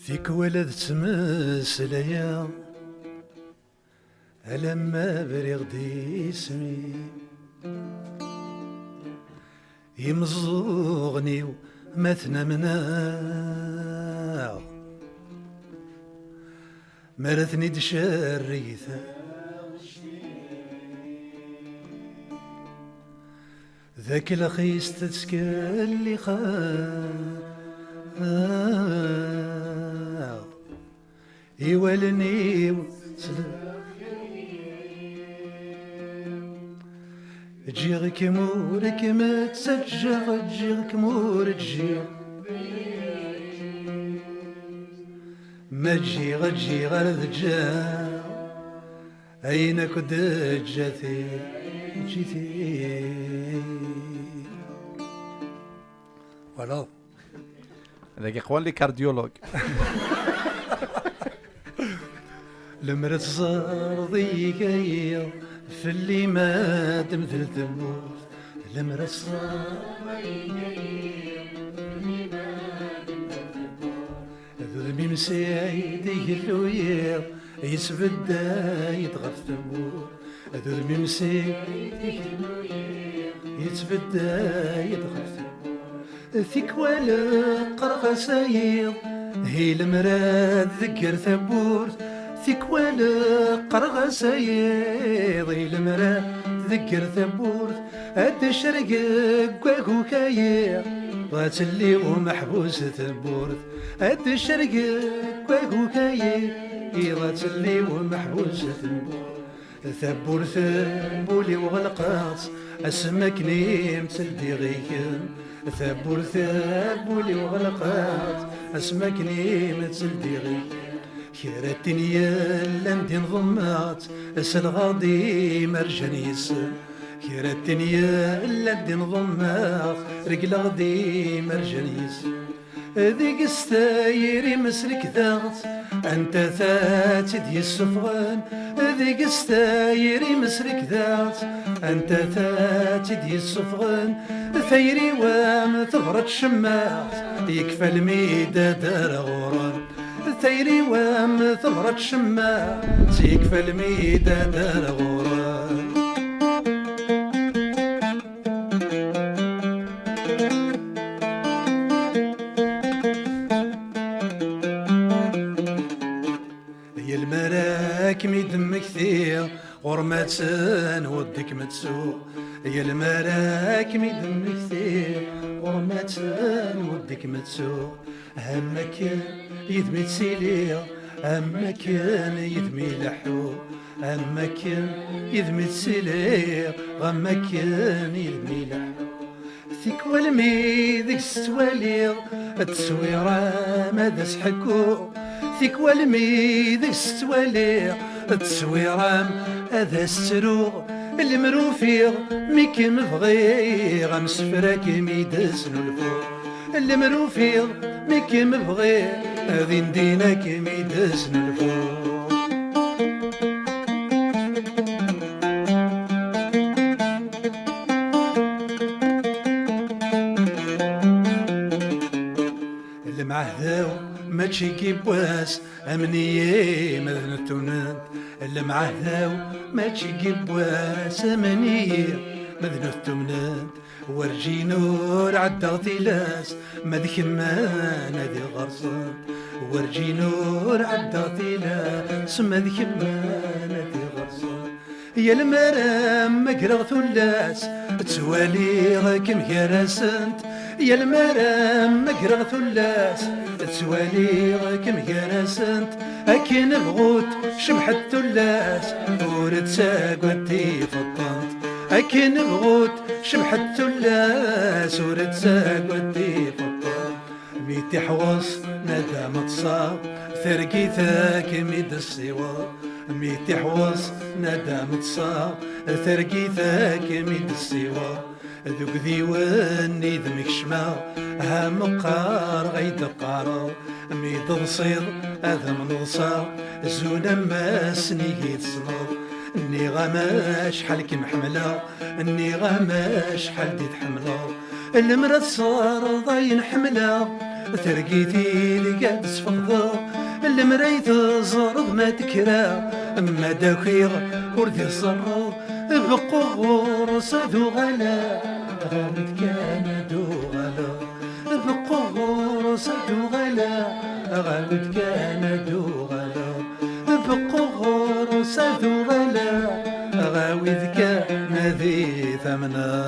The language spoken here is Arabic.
فيك ولد تمسليا ألما بريغ دي اسمي يمزوغني ومثنى منا مرثني دشريثة ذاك الخيس تتسكلي يوالني جيغك مورك ما تسجغ جيغك مور تجيغ ما تجيغ تجيغ الذجاغ أين كنت جاتي جيتي فوالا هذاك يقوى لي كارديولوج. لمرت صارضي كيا في اللي ما تمثل تموت لمرت صارضي كيا في اللي ما تمثل تموت ذنبي مسايدي اللويا يتبدا يتغف تموت ذنبي مسايدي اللويا يتبدا يتغف تموت ثيك ولا قرغ سايض هي المراد ذكر ثبورت ثيك ولا قرغ سايض هي المراد ذكر ثبورت هاد الشرق كواكو كاير غاتلي ومحبوس ثبورت هاد الشرق كواكو كاير غاتلي ومحبوس ثبورت ثبورت بولي وغلقات اسمك نيم تلدي غيكم ثبور ثبولي وغلقات اسمك نيم تلدي غيكم كيرتني لندي انضمات الغاضي مرجان يسم كيرتني لندي انضمات رجل غدي مرجان يسم ذيك الستايري مسلك ذات انت ثاتد يسفغان ذيك الستايري مسلك ذات انت ثاتد يسفغان ثيري وام ثغرة شماس يكفى الميدة دار غوران ثيري وام ثغرة شماس يكفى الميدة دار غوران هي المراكم يدم كثير غرمتان ودك متسوق يا المراكم يدم كثير غرمتان ودك متسوق همك يدمي تسيليا همك يدمي لحو همك يدمي تسيليا غمك يدمي لحو ثيك والمي ذيك السواليغ التصويرة ماذا سحكو ثيك والمي ذيك السواليغ التصويرة هذا السروغ المروفيغ ميكي مبغي غمسفراك ميدسنو الفوق المروفيغ ميكي مبغي هذي نديناك ميدسنو الفوق المعهداو ماشي كيبواس امنيه مذنتونات المعهداو ماشي كيبواس امنيه مذنتونات ورجي نور عدى غطيلاس مذك ما ذي غرصان ورجي نور عدى غطيلاس مذك ما ذي غرصان يا المرام مقرغ ثلاس توالي غاكم كراسنت يا المرام مقرغ ثلاس توالي غاكم كراسنت أكين بغوت شبحت ثلاس ورد ساقوتي فطنت أكين بغوت شبحت ثلاس ورد ساقوتي فطنت ميتي حوص ندى متصاب ثرقي ثاك ميد السوار ميتي حوص ندى متصاب ثرقي ثاك ميد السوار ذوك ذيواني ذمك شما هام قار غيد قارو ميد الصيد هذا من الصار زونا ما سنيه تصنر اني غما شحال كي محمله اني غما شحال دي تحمله المرا صار ضاين حمله ترقيتي اللي قاعد تسفضو المرايت الزرض ما تكرا اما داكيغ وردي الزرض بقور صدو غلا غاوت كان دو غلا بقور صدو غلا غاوت كان دو غلا بقور صدو غلا غاوت كان ذي ثمنا